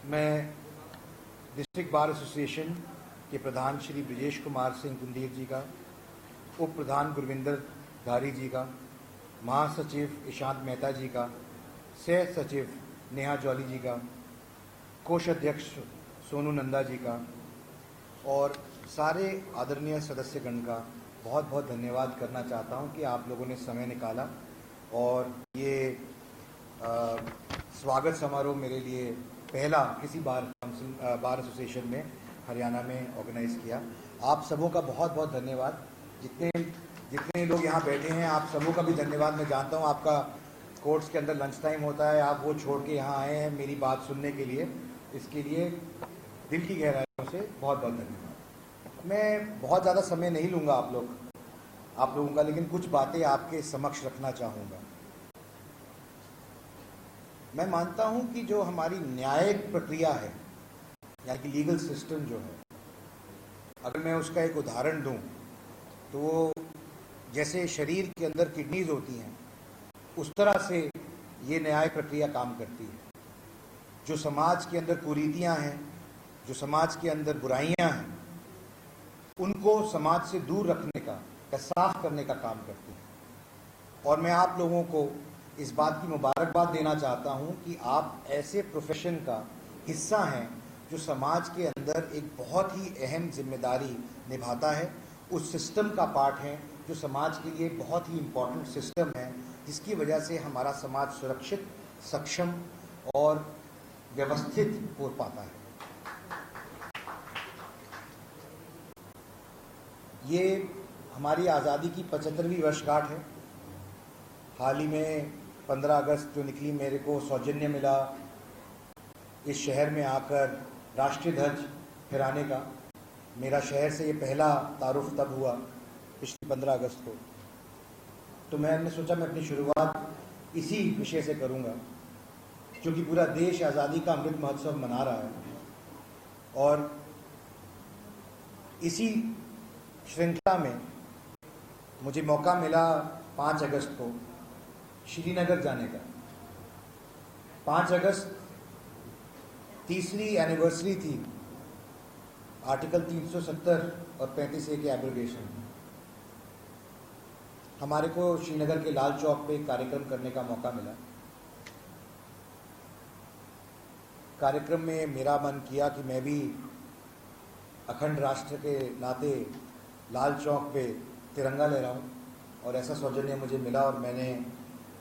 मैं district bar association के प्रधान श्री ब्रिजेश कुमार सिंह कुंदीर जी का, उप प्रधान गुरविंदर धारी जी का, महासचिव ईशांत मेहता जी का, सह सचिव नेहा जौली जी का, कोषाध्यक्ष सोनू नंदा जी का और सारे आदरणीय सदस्यगण का बहुत बहुत धन्यवाद करना चाहता हूं कि आप लोगों ने समय निकाला और ये स्वागत समारोह मेरे लिए पहला किसी बार एसोसिएशन में हरियाणा में ऑर्गेनाइज किया। आप सबों का बहुत बहुत धन्यवाद। जितने लोग यहाँ बैठे हैं आप सबों का भी धन्यवाद। मैं जानता हूँ आपका कोर्ट्स के अंदर लंच टाइम होता है, आप वो छोड़ के यहाँ आए हैं मेरी बात सुनने के लिए, इसके लिए दिल की गहराइयों से बहुत बहुत धन्यवाद। मैं बहुत ज़्यादा समय नहीं लूँगा आप लोगों का, लेकिन कुछ बातें आपके समक्ष रखना चाहूँगा। मैं मानता हूँ कि जो हमारी न्यायिक प्रक्रिया है, यानी कि लीगल सिस्टम जो है, अगर मैं उसका एक उदाहरण दूँ तो वो जैसे शरीर के अंदर किडनीज होती हैं उस तरह से ये न्याय प्रक्रिया काम करती है। जो समाज के अंदर कुरीतियाँ हैं, जो समाज के अंदर बुराइयाँ हैं, उनको समाज से दूर रखने का या साफ करने का काम करती है। और मैं आप लोगों को इस बात की मुबारकबाद देना चाहता हूं कि आप ऐसे प्रोफेशन का हिस्सा हैं जो समाज के अंदर एक बहुत ही अहम जिम्मेदारी निभाता है, उस सिस्टम का पार्ट है जो समाज के लिए बहुत ही इम्पोर्टेंट सिस्टम है, जिसकी वजह से हमारा समाज सुरक्षित, सक्षम और व्यवस्थित हो पाता है। ये हमारी आज़ादी की 75वीं वर्षगांठ है। हाल ही में 15 अगस्त जो निकली, मेरे को सौजन्य मिला इस शहर में आकर राष्ट्रीय ध्वज फहराने का। मेरा शहर से ये पहला तारुफ तब हुआ पिछले 15 अगस्त को। तो मैंने सोचा मैं अपनी शुरुआत इसी विषय से करूँगा, क्योंकि पूरा देश आज़ादी का अमृत महोत्सव मना रहा है और इसी श्रृंखला में मुझे मौका मिला 5 अगस्त को श्रीनगर जाने का। 5 अगस्त तीसरी एनिवर्सरी थी आर्टिकल 370 और 35A के एब्रोगेशन। हमारे को श्रीनगर के लाल चौक पे एक कार्यक्रम करने का मौका मिला। कार्यक्रम में मेरा मन किया कि मैं भी अखंड राष्ट्र के नाते लाल चौक पे तिरंगा लहराऊं, और ऐसा सौजन्य मुझे मिला और मैंने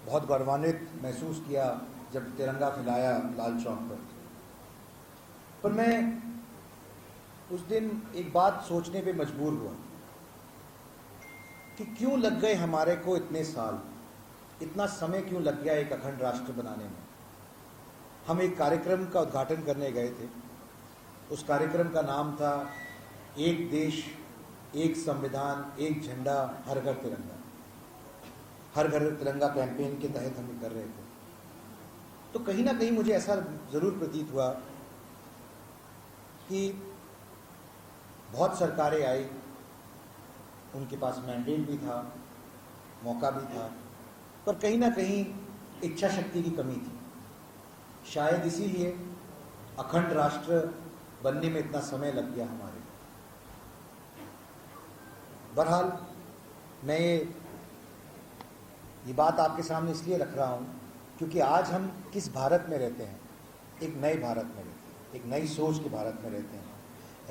बहुत गौरवान्वित महसूस किया जब तिरंगा फैलाया लाल चौक पर मैं उस दिन एक बात सोचने पे मजबूर हुआ कि क्यों लग गए हमारे को इतने साल, इतना समय क्यों लग गया एक अखंड राष्ट्र बनाने में। हम एक कार्यक्रम का उद्घाटन करने गए थे। उस कार्यक्रम का नाम था एक देश, एक संविधान, एक झंडा, हर घर तिरंगा। हर घर तिरंगा कैंपेन के तहत हम कर रहे थे। तो कहीं ना कहीं मुझे ऐसा जरूर प्रतीत हुआ कि बहुत सरकारें आई, उनके पास मैंडेट भी था, मौका भी था, पर कहीं ना कहीं इच्छा शक्ति की कमी थी। शायद इसीलिए अखंड राष्ट्र बनने में इतना समय लग गया हमारे। बहरहाल मैं ये बात आपके सामने इसलिए रख रहा हूँ क्योंकि आज हम किस भारत में रहते हैं, एक नए भारत में रहते हैं, एक नई सोच के भारत में रहते हैं।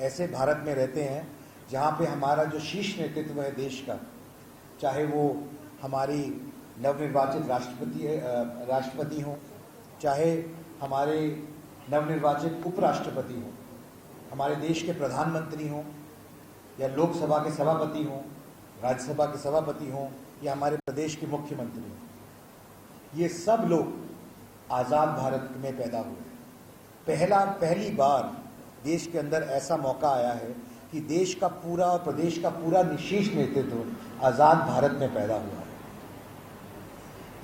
ऐसे भारत में रहते हैं जहाँ पे हमारा जो शीर्ष नेतृत्व है देश का, चाहे वो हमारी नवनिर्वाचित राष्ट्रपति हों, चाहे हमारे नवनिर्वाचित उपराष्ट्रपति हों, हमारे देश के प्रधानमंत्री हों, या लोकसभा के सभापति हों, राज्यसभा के सभापति हों, या हमारे प्रदेश के मुख्यमंत्री हों, ये सब लोग आज़ाद भारत में पैदा हुए। पहली बार देश के अंदर ऐसा मौका आया है कि देश का पूरा और प्रदेश का पूरा शीर्ष नेतृत्व आज़ाद भारत में पैदा हुआ है।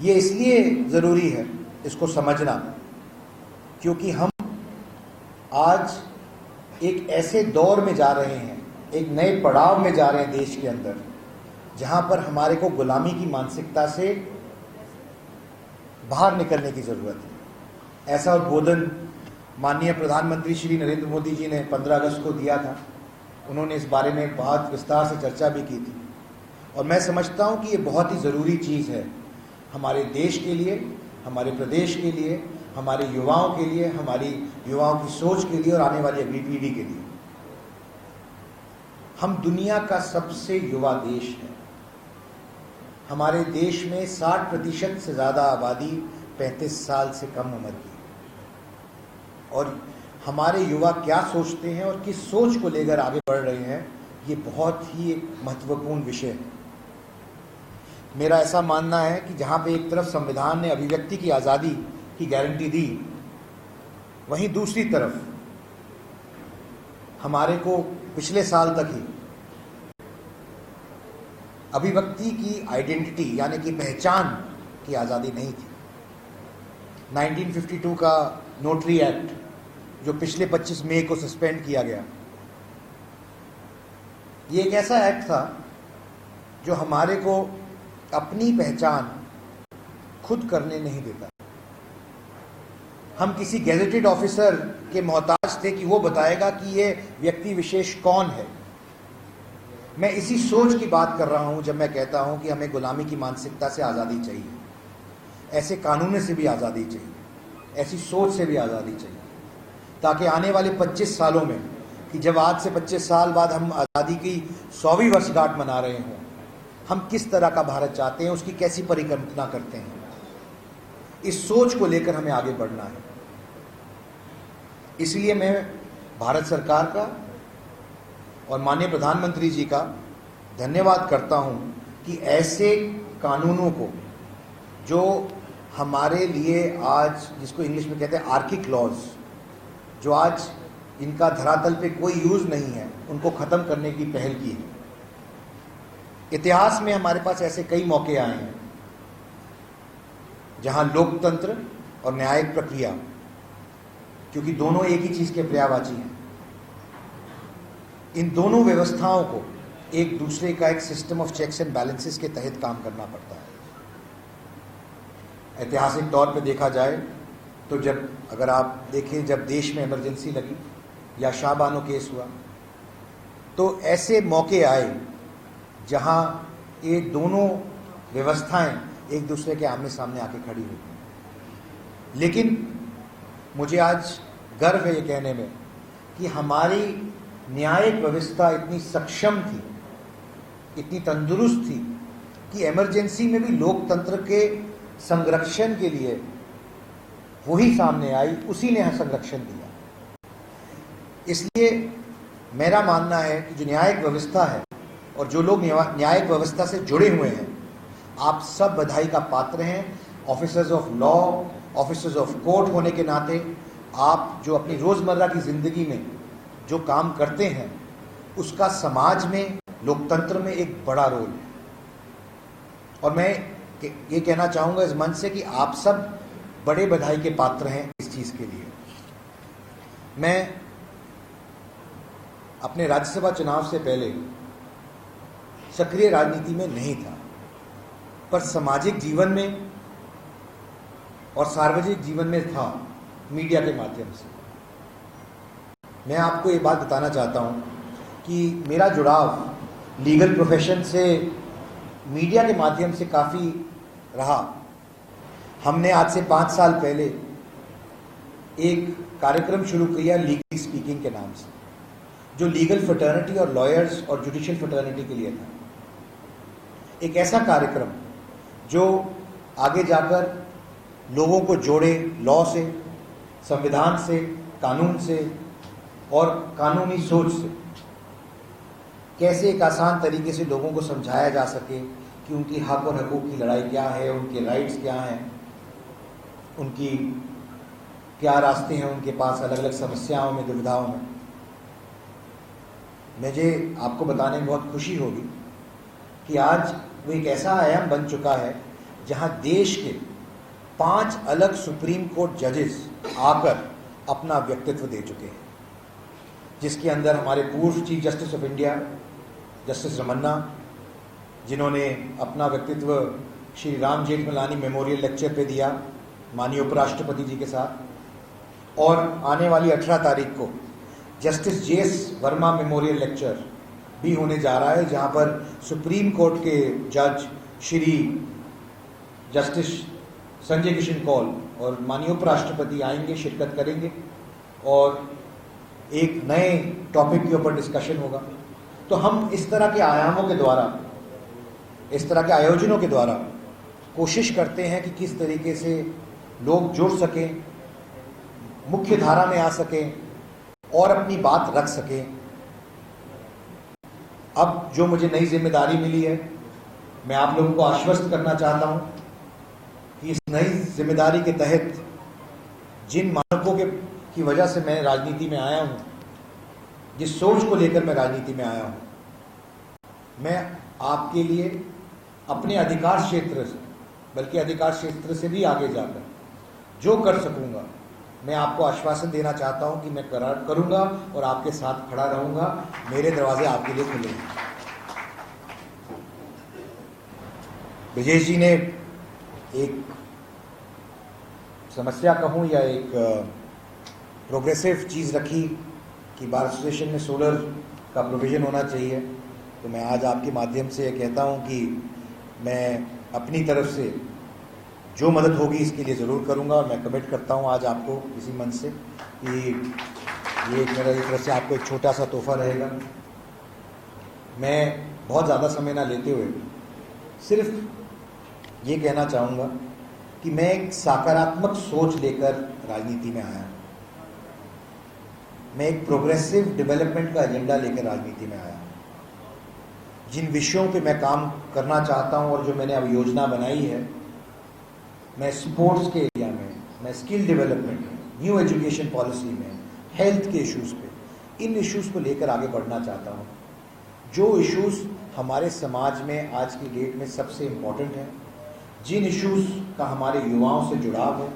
ये इसलिए ज़रूरी है इसको समझना क्योंकि हम आज एक ऐसे दौर में जा रहे हैं, एक नए पड़ाव में जा रहे हैं देश के अंदर, जहां पर हमारे को गुलामी की मानसिकता से बाहर निकलने की ज़रूरत है। ऐसा उद्बोधन माननीय प्रधानमंत्री श्री नरेंद्र मोदी जी ने 15 अगस्त को दिया था। उन्होंने इस बारे में बहुत विस्तार से चर्चा भी की थी और मैं समझता हूँ कि ये बहुत ही ज़रूरी चीज़ है हमारे देश के लिए, हमारे प्रदेश के लिए, हमारे युवाओं के लिए, हमारी युवाओं की सोच के लिए और आने वाली अगली पीढ़ी के लिए। हम दुनिया का सबसे युवा देश है। हमारे देश में 60% से ज़्यादा आबादी 35 साल से कम उम्र की है और हमारे युवा क्या सोचते हैं और किस सोच को लेकर आगे बढ़ रहे हैं, ये बहुत ही एक महत्वपूर्ण विषय है। मेरा ऐसा मानना है कि जहाँ पे एक तरफ संविधान ने अभिव्यक्ति की आज़ादी की गारंटी दी, वहीं दूसरी तरफ हमारे को पिछले साल तक ही अभिव्यक्ति की आइडेंटिटी यानी कि पहचान की आज़ादी नहीं थी। 1952 का नोटरी एक्ट जो पिछले 25 मई को सस्पेंड किया गया, ये एक ऐसा एक्ट था जो हमारे को अपनी पहचान खुद करने नहीं देता। हम किसी गैजेटेड ऑफिसर के मोहताज थे कि वो बताएगा कि ये व्यक्ति विशेष कौन है। मैं इसी सोच की बात कर रहा हूं जब मैं कहता हूं कि हमें गुलामी की मानसिकता से आज़ादी चाहिए, ऐसे कानून से भी आज़ादी चाहिए, ऐसी सोच से भी आज़ादी चाहिए, ताकि आने वाले 25 सालों में, कि जब आज से 25 साल बाद हम आज़ादी की 100वीं वर्षगांठ मना रहे हों, हम किस तरह का भारत चाहते हैं, उसकी कैसी परिकल्पना करते हैं, इस सोच को लेकर हमें आगे बढ़ना है। इसलिए मैं भारत सरकार का और माननीय प्रधानमंत्री जी का धन्यवाद करता हूं कि ऐसे कानूनों को जो हमारे लिए आज, जिसको इंग्लिश में कहते हैं आर्किक लॉज, जो आज इनका धरातल पे कोई यूज नहीं है, उनको खत्म करने की पहल की है। इतिहास में हमारे पास ऐसे कई मौके आए हैं जहां लोकतंत्र और न्यायिक प्रक्रिया, क्योंकि दोनों एक ही चीज के पर्यायवाची हैं, इन दोनों व्यवस्थाओं को एक दूसरे का एक system of checks and balances के तहत काम करना पड़ता है। ऐतिहासिक तौर पे देखा जाए तो अगर आप देखें, जब देश में इमरजेंसी लगी या शाहबानो केस हुआ, तो ऐसे मौके आए जहां ये दोनों व्यवस्थाएं एक दूसरे के आमने सामने आके खड़ी हुई। लेकिन मुझे आज गर्व है ये कहने में कि हमारी न्यायिक व्यवस्था इतनी सक्षम थी, इतनी तंदुरुस्त थी कि इमरजेंसी में भी लोकतंत्र के संरक्षण के लिए वही सामने आई, उसी ने संरक्षण दिया। इसलिए मेरा मानना है कि जो न्यायिक व्यवस्था है और जो लोग न्यायिक व्यवस्था से जुड़े हुए हैं, आप सब बधाई का पात्र हैं। Officers of law, officers of court होने के नाते आप जो अपनी रोजमर्रा की जिंदगी में जो काम करते हैं, उसका समाज में, लोकतंत्र में एक बड़ा रोल है। और मैं ये कहना चाहूँगा इस मंच से कि आप सब बड़े बधाई के पात्र हैं इस चीज़ के लिए। मैं अपने राज्यसभा चुनाव से पहले सक्रिय राजनीति में नहीं था, पर सामाजिक जीवन में और सार्वजनिक जीवन में था, मीडिया के माध्यम से। मैं आपको ये बात बताना चाहता हूँ कि मेरा जुड़ाव लीगल प्रोफेशन से मीडिया के माध्यम से काफ़ी रहा। हमने आज से 5 साल पहले एक कार्यक्रम शुरू किया लीगल स्पीकिंग के नाम से, जो लीगल फ्रेटर्निटी और लॉयर्स और जुडिशियल फ्रेटर्निटी के लिए था। एक ऐसा कार्यक्रम जो आगे जाकर लोगों को जोड़े लॉ से, संविधान से, कानून से और कानूनी सोच से। कैसे एक आसान तरीके से लोगों को समझाया जा सके कि उनकी हक और हकूक़ की लड़ाई क्या है, उनके राइट्स क्या हैं, उनकी क्या रास्ते हैं उनके पास अलग अलग समस्याओं में, दुविधाओं में। मुझे आपको बताने में बहुत खुशी होगी कि आज वो एक ऐसा आयाम बन चुका है जहां देश के 5 अलग सुप्रीम कोर्ट जजेस आकर अपना व्यक्तित्व दे चुके हैं, जिसके अंदर हमारे पूर्व chief justice of India justice Ramanna, जिन्होंने अपना व्यक्तित्व श्री राम जेठमलानी मेमोरियल लेक्चर पे दिया माननीय उपराष्ट्रपति जी के साथ, और आने वाली 18 तारीख को justice JS Verma memorial lecture भी होने जा रहा है, जहां पर सुप्रीम कोर्ट के जज श्री जस्टिस संजय किशन कौल और माननीय उपराष्ट्रपति आएंगे, शिरकत करेंगे और एक नए टॉपिक के ऊपर डिस्कशन होगा। तो हम इस तरह के आयामों के द्वारा, इस तरह के आयोजनों के द्वारा कोशिश करते हैं कि किस तरीके से लोग जुड़ सकें, मुख्य धारा में आ सकें और अपनी बात रख सकें। अब जो मुझे नई जिम्मेदारी मिली है, मैं आप लोगों को आश्वस्त करना चाहता हूं कि इस नई जिम्मेदारी के तहत जिन मानकों की वजह से मैं राजनीति में आया हूं, जिस सोच को लेकर मैं राजनीति में आया हूं, मैं आपके लिए अपने अधिकार क्षेत्र से, बल्कि अधिकार क्षेत्र से भी आगे जाकर जो कर सकूंगा, मैं आपको आश्वासन देना चाहता हूं कि मैं करूंगा और आपके साथ खड़ा रहूंगा। मेरे दरवाजे आपके लिए खुले हैं। ब्रजेश जी ने एक समस्या कहूं या एक प्रोग्रेसिव चीज़ रखी कि बार एसोसिएशन में सोलर का प्रोविज़न होना चाहिए। तो मैं आज आपके माध्यम से कहता हूं कि मैं अपनी तरफ से जो मदद होगी इसके लिए ज़रूर करूंगा और मैं कमिट करता हूं आज आपको इसी मंच से कि ये मेरा एक तरफ से आपको एक छोटा सा तोहफा रहेगा। मैं बहुत ज़्यादा समय ना लेते हुए सिर्फ ये कहना चाहूँगा कि मैं एक सकारात्मक सोच लेकर राजनीति में आया। मैं एक प्रोग्रेसिव डेवलपमेंट का एजेंडा लेकर राजनीति में आया। जिन विषयों पे मैं काम करना चाहता हूं और जो मैंने अब योजना बनाई है, मैं स्पोर्ट्स के एरिया में, मैं स्किल डेवलपमेंट में, न्यू एजुकेशन पॉलिसी में, हेल्थ के इश्यूज़ पे, इन इश्यूज़ को लेकर आगे बढ़ना चाहता हूं। जो इश्यूज़ हमारे समाज में आज की डेट में सबसे इम्पोर्टेंट हैं, जिन इश्यूज़ का हमारे युवाओं से जुड़ाव है,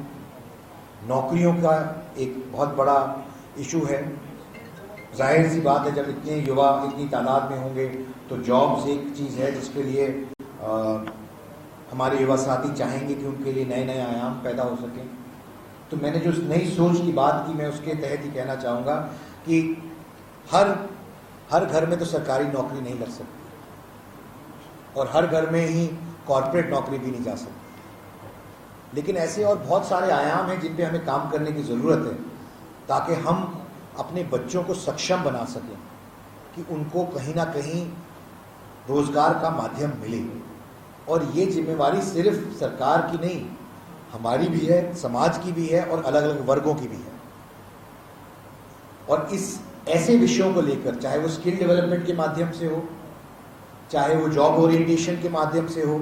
नौकरियों का एक बहुत बड़ा इशू है। जाहिर सी बात है, जब इतने युवा इतनी तादाद में होंगे तो जॉब्स एक चीज़ है जिसके लिए हमारे युवा साथी चाहेंगे कि उनके लिए नए नए आयाम पैदा हो सकें। तो मैंने जो नई सोच की बात की, मैं उसके तहत ही कहना चाहूँगा कि हर घर में तो सरकारी नौकरी नहीं लग सकती और हर घर में ही कॉर्पोरेट नौकरी भी नहीं जा सकती, लेकिन ऐसे और बहुत सारे आयाम हैं जिन पे हमें काम करने की ज़रूरत है ताकि हम अपने बच्चों को सक्षम बना सकें कि उनको कहीं ना कहीं रोज़गार का माध्यम मिले। और ये जिम्मेवारी सिर्फ सरकार की नहीं, हमारी भी है, समाज की भी है और अलग अलग वर्गों की भी है। और इस ऐसे विषयों को लेकर, चाहे वो स्किल डेवलपमेंट के माध्यम से हो, चाहे वो जॉब ओरिएंटेशन के माध्यम से हो,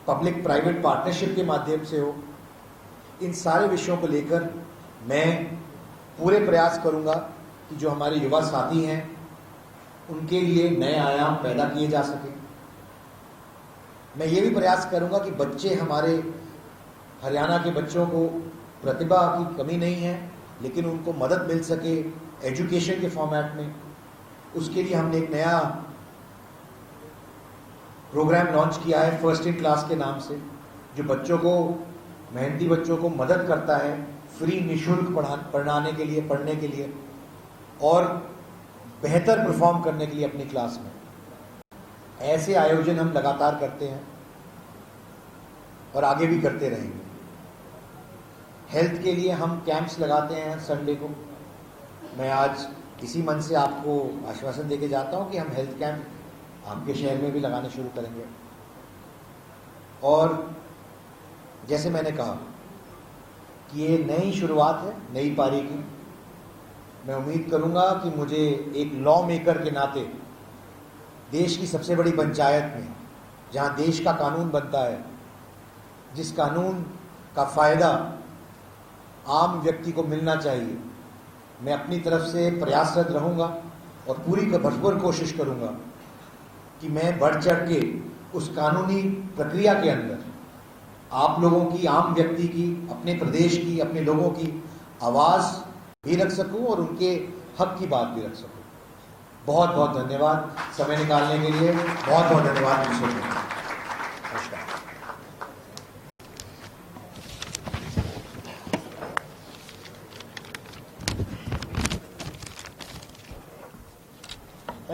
पब्लिक प्राइवेट पार्टनरशिप के माध्यम से हो, इन सारे विषयों को लेकर मैं पूरे प्रयास करूंगा कि जो हमारे युवा साथी हैं उनके लिए नए आयाम पैदा किए जा सके। मैं ये भी प्रयास करूंगा कि बच्चे, हमारे हरियाणा के बच्चों को प्रतिभा की कमी नहीं है, लेकिन उनको मदद मिल सके एजुकेशन के फॉर्मेट में। उसके लिए हमने एक नया प्रोग्राम लॉन्च किया है फर्स्ट इन क्लास के नाम से, जो बच्चों को, मेहनती बच्चों को मदद करता है फ्री निःशुल्क पढ़ने के लिए और बेहतर परफॉर्म करने के लिए अपनी क्लास में। ऐसे आयोजन हम लगातार करते हैं और आगे भी करते रहेंगे। हेल्थ के लिए हम कैंप्स लगाते हैं संडे को। मैं आज इसी मन से आपको आश्वासन देके जाता हूं कि हम हेल्थ कैंप आपके शहर में भी लगाने शुरू करेंगे। और जैसे मैंने कहा कि ये नई शुरुआत है, नई पारी की। मैं उम्मीद करूंगा कि मुझे एक लॉ मेकर के नाते देश की सबसे बड़ी पंचायत में, जहां देश का कानून बनता है, जिस कानून का फायदा आम व्यक्ति को मिलना चाहिए, मैं अपनी तरफ से प्रयासरत रहूंगा और पूरी भरपूर कोशिश करूंगा कि मैं बढ़ चढ़ के उस कानूनी प्रक्रिया के अंदर आप लोगों की, आम व्यक्ति की, अपने प्रदेश की, अपने लोगों की आवाज़ भी रख सकूं और उनके हक की बात भी रख सकूं। बहुत बहुत धन्यवाद समय निकालने के लिए। बहुत बहुत धन्यवाद। नमस्कार।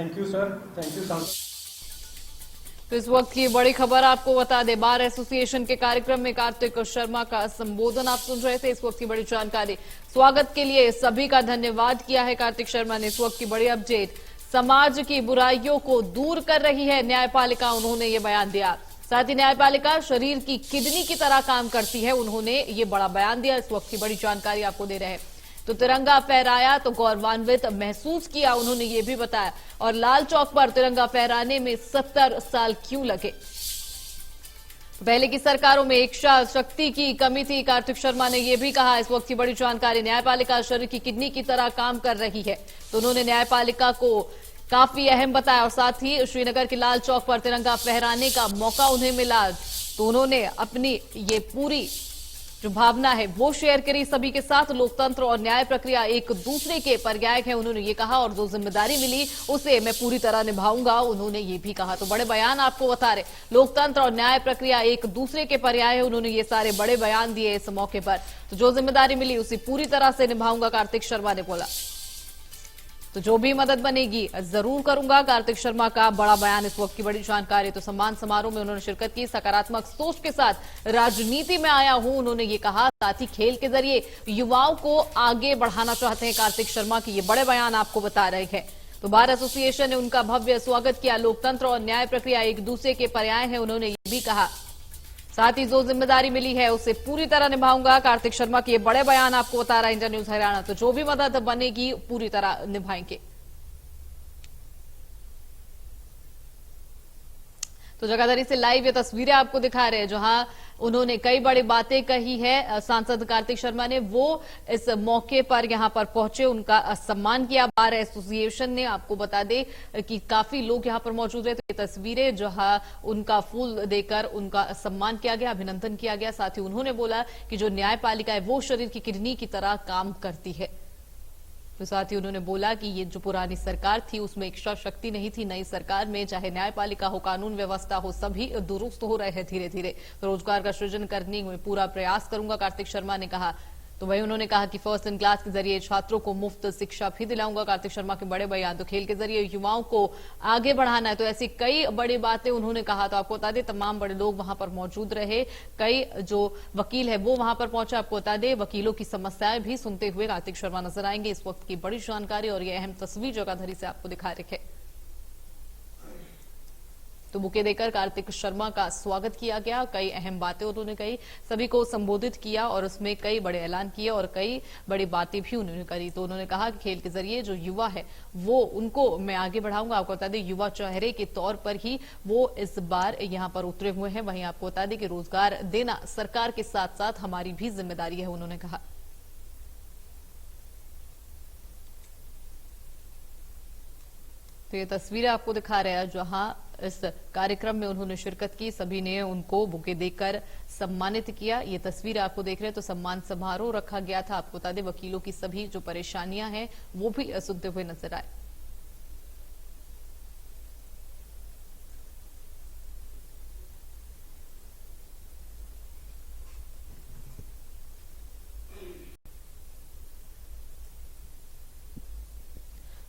Thank you sir, thank you सांसद। तो इस वक्त की बड़ी खबर आपको बता दें, बार एसोसिएशन के कार्यक्रम में कार्तिक शर्मा का संबोधन आप सुन रहे थे। इस वक्त की बड़ी जानकारी, स्वागत के लिए सभी का धन्यवाद किया है कार्तिक शर्मा ने। इस वक्त की बड़ी अपडेट, समाज की बुराइयों को दूर कर रही है न्यायपालिका, उन्होंने ये बयान दिया। साथ ही न्यायपालिका शरीर की किडनी की तरह काम करती है, उन्होंने ये बड़ा बयान दिया। इस वक्त की बड़ी जानकारी आपको दे रहे हैं। तो तिरंगा फहराया तो गौरवान्वित महसूस किया, उन्होंने ये भी बताया। और लाल चौक पर तिरंगा फहराने में 70 साल क्यों लगे? पहले की सरकारों में इच्छा शक्ति की कमी थी, कार्तिक शर्मा ने यह भी कहा। इस वक्त की बड़ी जानकारी, न्यायपालिका शरीर की किडनी की तरह काम कर रही है, तो उन्होंने न्यायपालिका को काफी अहम बताया। और साथ ही श्रीनगर के लाल चौक पर तिरंगा फहराने का मौका उन्हें मिला, तो उन्होंने अपनी ये पूरी जो भावना है वो शेयर करी सभी के साथ। लोकतंत्र और न्याय प्रक्रिया एक दूसरे के पर्याय है, उन्होंने ये कहा। और जो जिम्मेदारी मिली उसे मैं पूरी तरह निभाऊंगा, उन्होंने ये भी कहा। तो बड़े बयान आपको बता रहे, लोकतंत्र और न्याय प्रक्रिया एक दूसरे के पर्याय है, उन्होंने ये सारे बड़े बयान दिए इस मौके पर। तो जो जिम्मेदारी मिली उसे पूरी तरह से निभाऊंगा, कार्तिक शर्मा ने बोला। तो जो भी मदद बनेगी जरूर करूंगा, कार्तिक शर्मा का बड़ा बयान। इस वक्त की बड़ी जानकारी, तो सम्मान समारोह में उन्होंने शिरकत की। सकारात्मक सोच के साथ राजनीति में आया हूं, उन्होंने ये कहा। साथ ही खेल के जरिए युवाओं को आगे बढ़ाना चाहते हैं कार्तिक शर्मा की, ये बड़े बयान आपको बता रहे हैं। तो बार एसोसिएशन ने उनका भव्य स्वागत किया। लोकतंत्र और न्याय प्रक्रिया एक दूसरे के पर्याय है, उन्होंने ये भी कहा। साथ ही जो जिम्मेदारी मिली है उसे पूरी तरह निभाऊंगा, कार्तिक शर्मा के ये बड़े बयान आपको बता रहा है इंडिया न्यूज हरियाणा। तो जो भी मदद बनेगी पूरी तरह निभाएंगे। तो जगाधरी से लाइव ये तस्वीरें आपको दिखा रहे हैं, जहां उन्होंने कई बड़ी बातें कही है। सांसद कार्तिक शर्मा ने वो इस मौके पर यहां पर पहुंचे, उनका सम्मान किया। बार एसोसिएशन ने, आपको बता दे कि काफी लोग यहां पर मौजूद रहे। तो ये तस्वीरें जहां उनका फूल देकर उनका सम्मान किया गया, अभिनंदन किया गया। साथ ही उन्होंने बोला कि जो न्यायपालिका है वो शरीर की किडनी की तरह काम करती है। तो साथ ही उन्होंने बोला कि ये जो पुरानी सरकार थी उसमें इच्छा शक्ति नहीं थी, नई सरकार में चाहे न्यायपालिका हो, कानून व्यवस्था हो, सभी दुरुस्त हो रहे हैं धीरे धीरे। तो रोजगार का सृजन करने में पूरा प्रयास करूंगा, कार्तिक शर्मा ने कहा। तो वही उन्होंने कहा कि फर्स्ट इन क्लास के जरिए छात्रों को मुफ्त शिक्षा भी दिलाऊंगा, कार्तिक शर्मा के बड़े बयान। तो खेल के जरिए युवाओं को आगे बढ़ाना है, तो ऐसी कई बड़ी बातें उन्होंने कहा। तो आपको बता दें तमाम बड़े लोग वहां पर मौजूद रहे, कई जो वकील है वो वहां पर पहुंचे। आपको बता दें वकीलों की समस्याएं भी सुनते हुए कार्तिक शर्मा नजर आएंगे। इस वक्त की बड़ी जानकारी और ये अहम तस्वीर जगाधरी से आपको दिखा रखे। तो बुके देकर कार्तिक शर्मा का स्वागत किया गया, कई अहम बातें उन्होंने कही, सभी को संबोधित किया और उसमें कई बड़े ऐलान किए और कई बड़ी बातें भी उन्होंने करी। तो उन्होंने कहा कि खेल के जरिए जो युवा है वो उनको मैं आगे बढ़ाऊंगा। आपको बता दें युवा चेहरे के तौर पर ही वो इस बार यहां पर उतरे हुए हैं। वहीं आपको बता दें कि रोजगार देना सरकार के साथ साथ हमारी भी जिम्मेदारी है, उन्होंने कहा। तो ये तस्वीरें आपको दिखा रहे हैं जहां इस कार्यक्रम में उन्होंने शिरकत की, सभी ने उनको बुके देकर सम्मानित किया। ये तस्वीर आपको देख रहे हैं। तो सम्मान समारोह रखा गया था। आपको बता दें वकीलों की सभी जो परेशानियां हैं वो भी सुनते हुए नजर आए।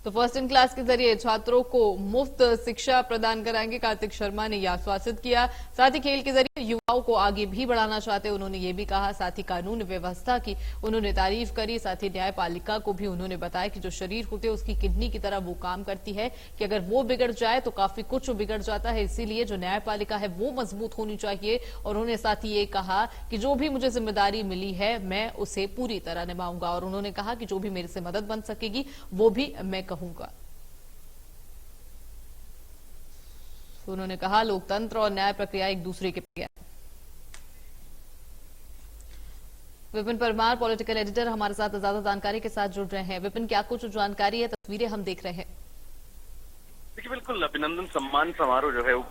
तो फर्स्ट इन क्लास के जरिए छात्रों को मुफ्त शिक्षा प्रदान कराएंगे, कार्तिक शर्मा ने यह आश्वासित किया। साथ ही खेल के जरिए युवाओं को आगे भी बढ़ाना चाहते हैं, उन्होंने ये भी कहा। साथ ही कानून व्यवस्था की उन्होंने तारीफ करी। साथ ही न्यायपालिका को भी उन्होंने बताया कि जो शरीर होते हैं उसकी किडनी की तरह वो काम करती है, कि अगर वो बिगड़ जाए तो काफी कुछ बिगड़ जाता है। इसीलिए जो न्यायपालिका है वो मजबूत होनी चाहिए। और उन्होंने साथ ही ये कहा कि जो भी मुझे जिम्मेदारी मिली है मैं उसे पूरी तरह निभाऊंगा। और उन्होंने कहा कि जो भी मेरे से मदद बन सकेगी वो भी मैं कहूंगा। तो उन्होंने कहा लोकतंत्र और न्याय प्रक्रिया एक दूसरे के पर्याय। विपिन परमार पॉलिटिकल एडिटर हमारे साथ ज्यादा जानकारी के साथ जुड़ रहे हैं। विपिन, क्या कुछ जानकारी है, तस्वीरें हम देख रहे हैं? देखिए बिल्कुल, अभिनंदन सम्मान समारोह जो है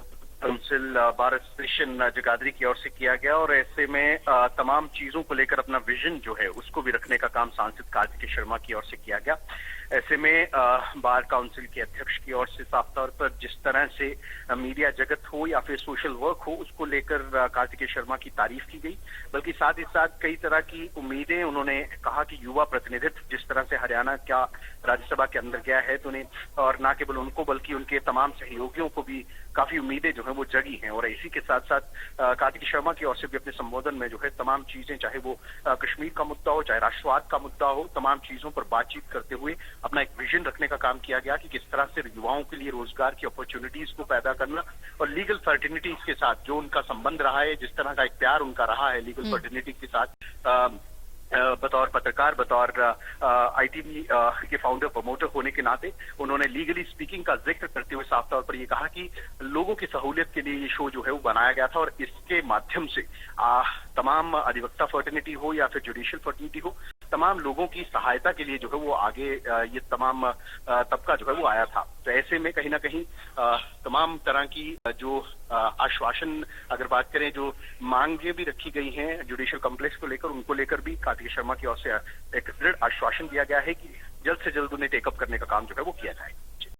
काउंसिल बार एसोसिएशन जगाधरी की ओर से किया गया और ऐसे में तमाम चीजों को लेकर अपना विजन जो है उसको भी रखने का काम सांसद कार्तिक शर्मा की ओर से किया गया। ऐसे में बार काउंसिल के अध्यक्ष की ओर से साफ तौर पर जिस तरह से मीडिया जगत हो या फिर सोशल वर्क हो उसको लेकर कार्तिकेय शर्मा की तारीफ की गई, बल्कि साथ ही साथ कई तरह की उम्मीदें उन्होंने कहा कि युवा प्रतिनिधित्व जिस तरह से हरियाणा का राज्यसभा के अंदर गया है तो उन्हें, और न केवल उनको बल्कि उनके तमाम सहयोगियों को भी काफी उम्मीदें जो है वो जगी हैं। और इसी के साथ साथ कार्तिकेय शर्मा की ओर से भी अपने संबोधन में जो है तमाम चीजें, चाहे वो कश्मीर का मुद्दा हो, चाहे राष्ट्रवाद का मुद्दा हो, तमाम चीजों पर बातचीत करते हुए अपना एक विजन रखने का काम किया गया कि किस तरह से युवाओं के लिए रोजगार की अपॉर्चुनिटीज को पैदा करना और लीगल फर्टिनिटीज के साथ जो उनका संबंध रहा है, जिस तरह का एक प्यार उनका रहा है लीगल फर्टिनिटी के साथ, बतौर पत्रकार, बतौर आईटीवी के फाउंडर प्रमोटर होने के नाते उन्होंने लीगली स्पीकिंग का जिक्र करते हुए साफ तौर पर ये कहा कि लोगों की सहूलियत के लिए ये शो जो है वो बनाया गया था और इसके माध्यम से तमाम अधिवक्ता फर्टिनिटी हो या फिर जुडिशियल फर्टिनिटी हो, तमाम लोगों की सहायता के लिए जो है वो आगे ये तमाम तबका जो है वो आया था। तो ऐसे में कहीं ना कहीं तमाम तरह की जो आश्वासन, अगर बात करें, जो मांगे भी रखी गई हैं जुडिशियल कॉम्प्लेक्स को लेकर, उनको लेकर भी कार्तिकेय शर्मा की ओर से एक दृढ़ आश्वासन दिया गया है कि जल्द से जल्द उन्हें टेकअप करने का काम जो है वो किया जाए।